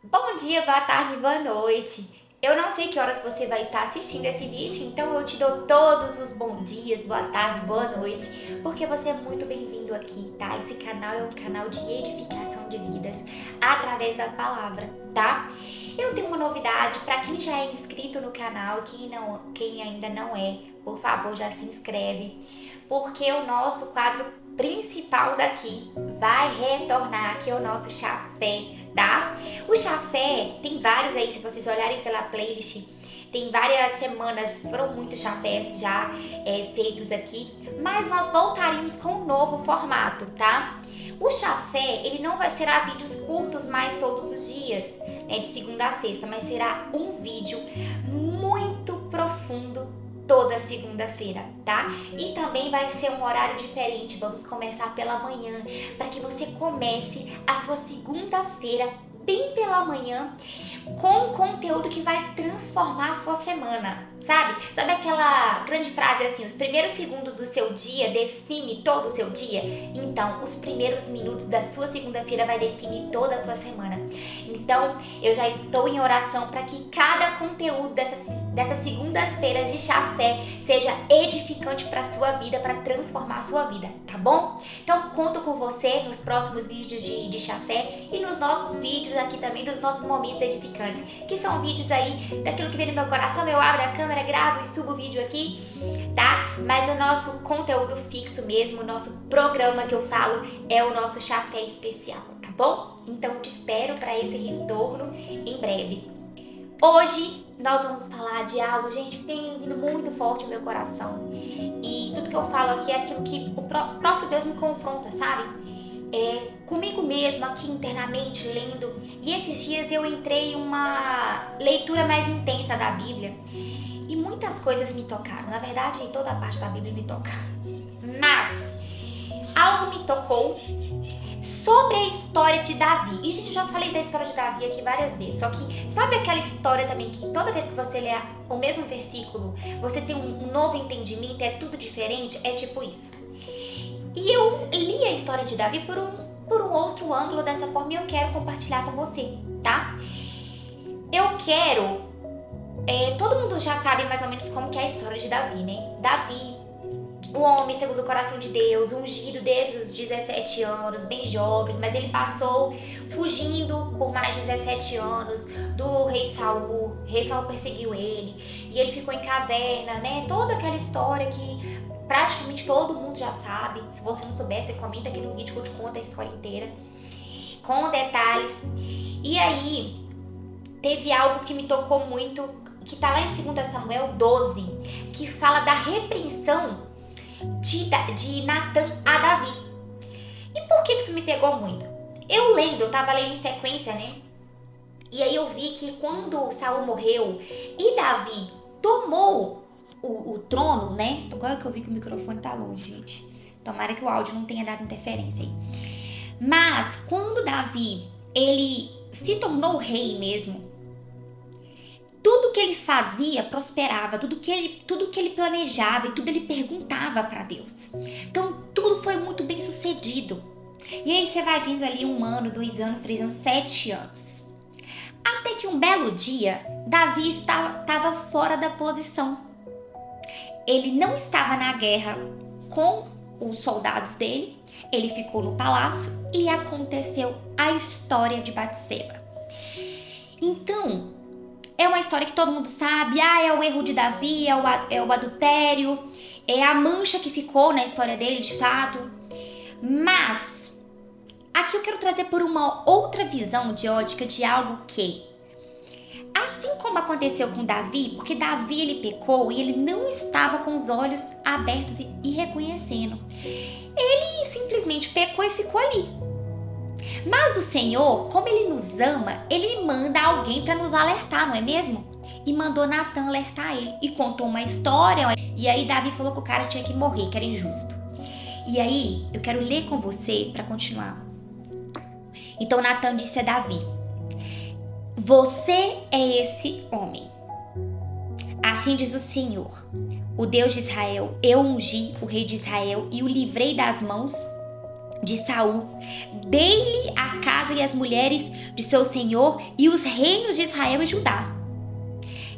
Bom dia, boa tarde, boa noite. Eu não sei que horas você vai estar assistindo esse vídeo, então eu te dou todos os bons dias, boa tarde, boa noite, porque você é muito bem-vindo aqui, tá? Esse canal é um canal de edificação de vidas através da palavra, tá? Eu tenho uma novidade para quem já é inscrito no canal, quem ainda não é, por favor, já se inscreve, porque o nosso quadro principal daqui vai retornar, que é o nosso chafé, tá? O chafé tem vários aí, se vocês olharem pela playlist, tem várias semanas, foram muitos chafés já feitos aqui, mas nós voltaremos com um novo formato, tá? O chafé, ele não será vídeos curtos mais todos os dias, né, de segunda a sexta, mas será um vídeo muito profundo toda segunda-feira, tá? E também vai ser um horário diferente, vamos começar pela manhã, para que você comece a sua segunda-feira bem pela manhã, com conteúdo que vai transformar a sua semana, sabe? Sabe aquela grande frase assim, os primeiros segundos do seu dia define todo o seu dia? Então, os primeiros minutos da sua segunda-feira vai definir toda a sua semana. Então, eu já estou em oração para que cada conteúdo dessas segundas-feiras de chafé seja edificante para a sua vida, para transformar a sua vida, tá bom? Então, conto com você nos próximos vídeos de chafé e nos nossos vídeos aqui também, nos nossos momentos edificantes, que são vídeos aí daquilo que vem no meu coração, eu abro a câmera, gravo e subo o vídeo aqui, tá? Mas o nosso conteúdo fixo mesmo, o nosso programa que eu falo é o nosso chafé especial, tá bom? Então, te espero para esse retorno em breve. Hoje nós vamos falar de algo, gente, que tem vindo muito forte no meu coração. E tudo que eu falo aqui é aquilo que o próprio Deus me confronta, sabe? Comigo mesma, aqui internamente, lendo. E esses dias eu entrei em uma leitura mais intensa da Bíblia. E muitas coisas me tocaram. Na verdade, toda a parte da Bíblia me toca. Mas algo me tocou sobre a história de Davi. E, gente, eu já falei da história de Davi aqui várias vezes. Só que, sabe aquela história também que toda vez que você lê o mesmo versículo, você tem um novo entendimento, é tudo diferente? É tipo isso. E eu li a história de Davi por um outro ângulo dessa forma e eu quero compartilhar com você, tá? Eu quero... todo mundo já sabe mais ou menos como que é a história de Davi, né? Davi, o homem segundo o coração de Deus, ungido desde os 17 anos, bem jovem, mas ele passou fugindo por mais de 17 anos do rei Saul. O rei Saul perseguiu ele e ele ficou em caverna, né? Toda aquela história que praticamente todo mundo já sabe. Se você não souber, você comenta aqui no vídeo que eu te conto a história inteira, com detalhes. E aí, teve algo que me tocou muito, que tá lá em 2 Samuel 12, que fala da repreensão de Natan a Davi. E por que isso me pegou muito? Eu tava lendo em sequência, né? E aí eu vi que quando Saul morreu e Davi tomou o trono, né? Agora que eu vi que o microfone tá longe, gente. Tomara que o áudio não tenha dado interferência aí. Mas quando Davi, ele se tornou rei mesmo, tudo que ele fazia prosperava, tudo que ele planejava e tudo ele perguntava para Deus. Então tudo foi muito bem sucedido. E aí você vai vendo ali 1 ano, 2 anos, 3 anos, 7 anos. Até que um belo dia, Davi estava fora da posição. Ele não estava na guerra com os soldados dele, ele ficou no palácio e aconteceu a história de Batseba. Então, é uma história que todo mundo sabe, é o erro de Davi, é o adultério, é a mancha que ficou na história dele, de fato. Mas, aqui eu quero trazer por uma outra visão de ótica de algo que, assim como aconteceu com Davi, porque Davi ele pecou e ele não estava com os olhos abertos e reconhecendo. Ele simplesmente pecou e ficou ali. Mas o Senhor, como Ele nos ama, Ele manda alguém para nos alertar, não é mesmo? E mandou Natan alertar ele. E contou uma história. E aí Davi falou que o cara tinha que morrer, que era injusto. E aí, eu quero ler com você para continuar. Então Natan disse a Davi: você é esse homem. Assim diz o Senhor, o Deus de Israel. Eu ungi o rei de Israel e o livrei das mãos de Saul. Dei-lhe a casa e as mulheres de seu senhor e os reinos de Israel e Judá.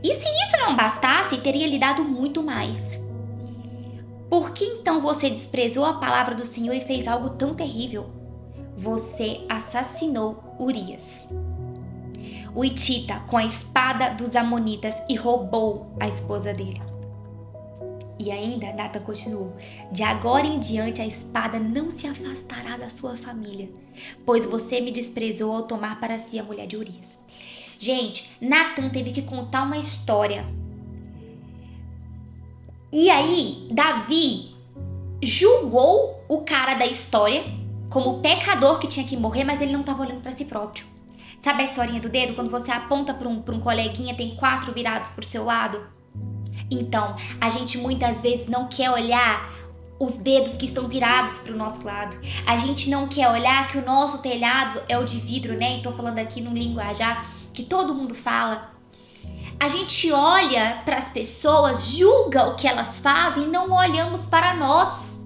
E se isso não bastasse, teria lhe dado muito mais. Por que então você desprezou a palavra do Senhor e fez algo tão terrível? Você assassinou Urias, o hitita, com a espada dos amonitas e roubou a esposa dele. E ainda, Natan continuou: de agora em diante a espada não se afastará da sua família, pois você me desprezou ao tomar para si a mulher de Urias. Gente, Natan teve que contar uma história. E aí, Davi julgou o cara da história como pecador que tinha que morrer, mas ele não estava olhando para si próprio. Sabe a historinha do dedo? Quando você aponta para um coleguinha, tem 4 virados pro seu lado? Então, a gente muitas vezes não quer olhar os dedos que estão virados para o nosso lado. A gente não quer olhar que o nosso telhado é o de vidro, né? Estou falando aqui num linguajar que todo mundo fala. A gente olha para as pessoas, julga o que elas fazem e não olhamos para nós.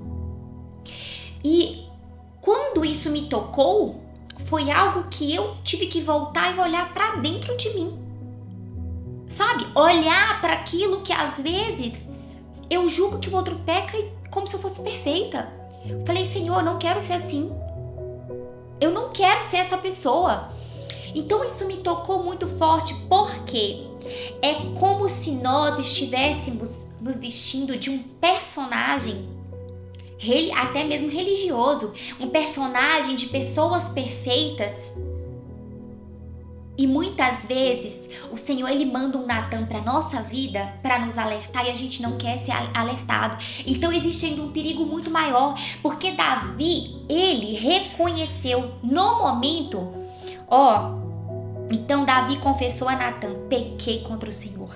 E quando isso me tocou, foi algo que eu tive que voltar e olhar para dentro de mim. Sabe? Olhar para aquilo que às vezes eu julgo que o outro peca como se eu fosse perfeita. Falei, Senhor, eu não quero ser assim. Eu não quero ser essa pessoa. Então isso me tocou muito forte, porque é como se nós estivéssemos nos vestindo de um personagem, até mesmo religioso, um personagem de pessoas perfeitas. E muitas vezes o Senhor, ele manda um Natan para nossa vida para nos alertar e a gente não quer ser alertado. Então existe ainda um perigo muito maior, porque Davi, ele reconheceu no momento, então Davi confessou a Natan: pequei contra o Senhor.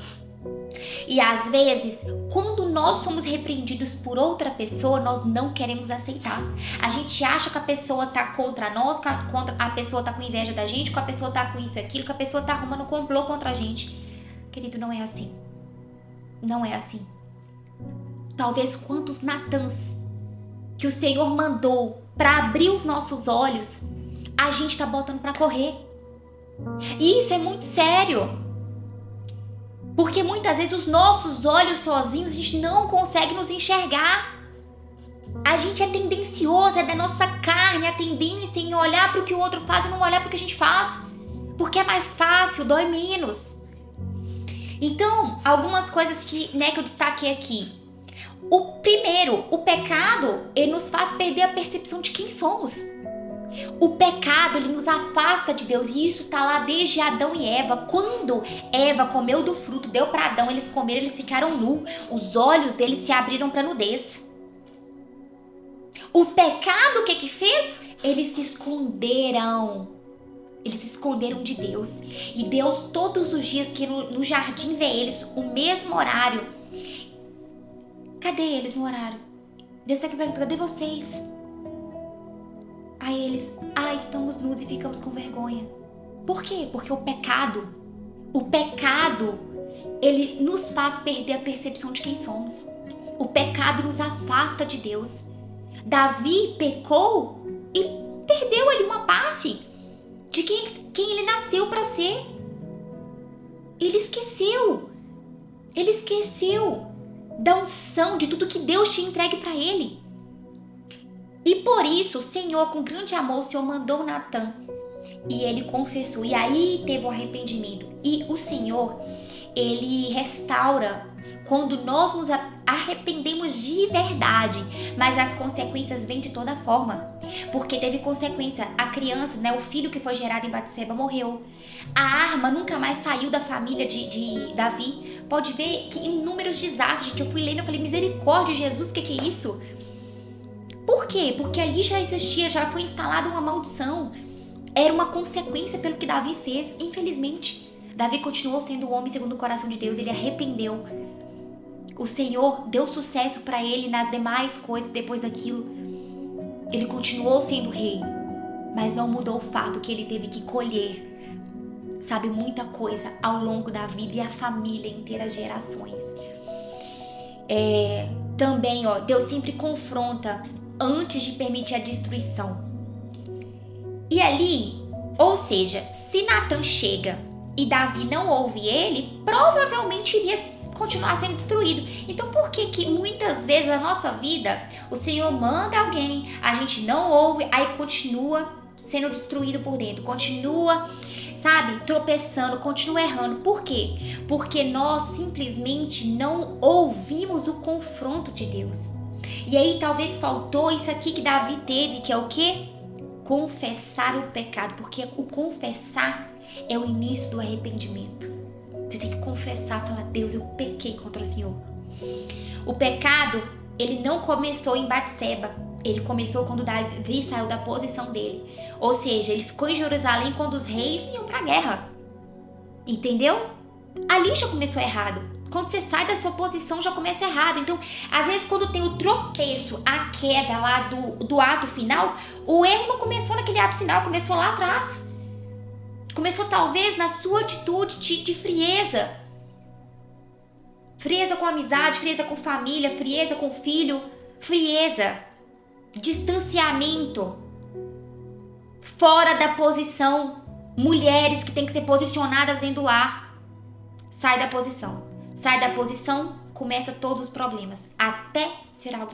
E às vezes, quando nós somos repreendidos por outra pessoa, nós não queremos aceitar. A gente acha que a pessoa tá contra nós, que a pessoa tá com inveja da gente, que a pessoa tá com isso e aquilo, que a pessoa tá arrumando um complô contra a gente. Querido, não é assim. Não é assim. Talvez quantos Natãs que o Senhor mandou para abrir os nossos olhos, a gente tá botando para correr. E isso é muito sério. Porque muitas vezes os nossos olhos sozinhos, a gente não consegue nos enxergar. A gente é tendencioso, é da nossa carne, a tendência em olhar para o que o outro faz e não olhar para o que a gente faz. Porque é mais fácil, dói menos. Então, algumas coisas que eu destaquei aqui. O primeiro, o pecado, ele nos faz perder a percepção de quem somos. O pecado, ele nos afasta de Deus, e isso tá lá desde Adão e Eva. Quando Eva comeu do fruto, deu para Adão, eles comeram, eles ficaram nus. Os olhos deles se abriram para nudez. O pecado, o que fez? Eles se esconderam. Eles se esconderam de Deus. E Deus, todos os dias que no jardim vê eles, o mesmo horário. Cadê eles no horário? Deus está aqui perguntando: cadê vocês? Aí eles, estamos nus e ficamos com vergonha. Por quê? Porque o pecado, ele nos faz perder a percepção de quem somos. O pecado nos afasta de Deus. Davi pecou e perdeu ali uma parte de quem ele nasceu para ser. Ele esqueceu da unção, de tudo que Deus tinha entregue para ele. E por isso o Senhor, com grande amor, o Senhor mandou Natan. E ele confessou. E aí teve o arrependimento. E o Senhor, ele restaura quando nós nos arrependemos de verdade. Mas as consequências vêm de toda forma. Porque teve consequência. A criança, o filho que foi gerado em Batseba morreu. A arma nunca mais saiu da família de Davi. Pode ver que inúmeros desastres. Gente, eu fui lendo e falei: misericórdia, Jesus, o que é isso? Por quê? Porque ali já existia, já foi instalada uma maldição. Era uma consequência pelo que Davi fez, infelizmente. Davi continuou sendo o homem segundo o coração de Deus, ele arrependeu. O Senhor deu sucesso para ele nas demais coisas depois daquilo. Ele continuou sendo rei, mas não mudou o fato que ele teve que colher, muita coisa ao longo da vida, e a família inteira, gerações. Também, Deus sempre confronta antes de permitir a destruição. E ali, ou seja, se Natan chega e Davi não ouve ele, provavelmente iria continuar sendo destruído. Então por que muitas vezes na nossa vida o Senhor manda alguém, a gente não ouve, aí continua sendo destruído por dentro, continua, sabe, tropeçando, continua errando. Por quê? Porque nós simplesmente não ouvimos o confronto de Deus. E aí talvez faltou isso aqui que Davi teve, que é o quê? Confessar o pecado, porque o confessar é o início do arrependimento. Você tem que confessar, falar: Deus, eu pequei contra o Senhor. O pecado, ele não começou em Batseba, ele começou quando Davi saiu da posição dele. Ou seja, ele ficou em Jerusalém quando os reis iam pra guerra. Entendeu? Ali já começou errado. Quando você sai da sua posição, já começa errado. Então, às vezes, quando tem o tropeço, a queda lá do ato final, o erro não começou naquele ato final, começou lá atrás. Começou, talvez, na sua atitude de frieza. Frieza com amizade, frieza com família, frieza com filho, frieza, distanciamento, fora da posição. Mulheres que têm que ser posicionadas dentro do lar. Sai da posição. Sai da posição, começa todos os problemas, até ser algo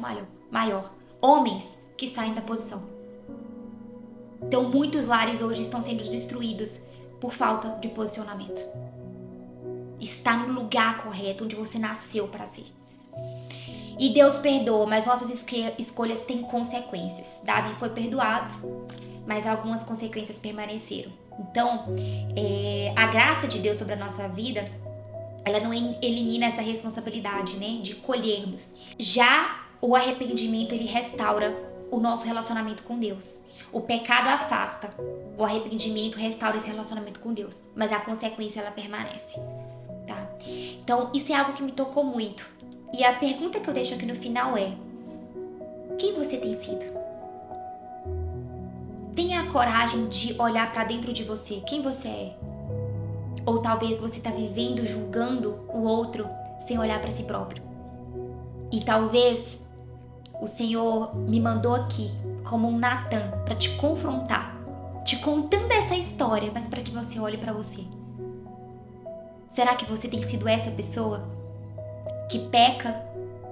maior. Homens que saem da posição. Então, muitos lares hoje estão sendo destruídos por falta de posicionamento. Está no lugar correto, onde você nasceu para ser. E Deus perdoa, mas nossas escolhas têm consequências. Davi foi perdoado, mas algumas consequências permaneceram. Então, a graça de Deus sobre a nossa vida, ela não elimina essa responsabilidade, né, de colhermos. Já o arrependimento, ele restaura o nosso relacionamento com Deus. O pecado afasta, o arrependimento restaura esse relacionamento com Deus, mas a consequência, ela permanece, tá? Então, isso é algo que me tocou muito. E a pergunta que eu deixo aqui no final é: quem você tem sido? Tenha a coragem de olhar para dentro de você, quem você é. Ou talvez você está vivendo, julgando o outro sem olhar para si próprio. E talvez o Senhor me mandou aqui como um Natan para te confrontar, te contando essa história, mas para que você olhe para você. Será que você tem sido essa pessoa que peca,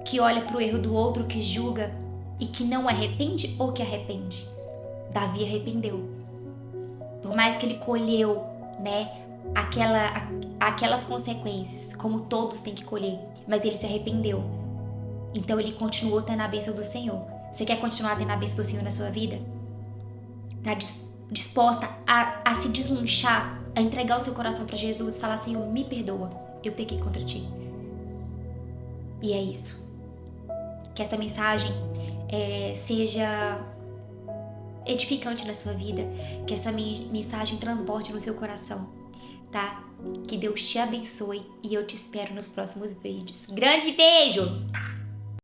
que olha para o erro do outro, que julga e que não arrepende ou que arrepende? Davi arrependeu. Por mais que ele colheu, né, aquelas consequências, como todos têm que colher, mas ele se arrependeu. Então ele continuou tendo a bênção do Senhor. Você quer continuar tendo a bênção do Senhor na sua vida? Tá disposta a se desmanchar, a entregar o seu coração para Jesus e falar: Senhor, me perdoa, eu pequei contra ti. E é isso. Que essa mensagem seja edificante na sua vida, que essa mensagem transborde no seu coração, tá? Que Deus te abençoe e eu te espero nos próximos vídeos. Grande beijo!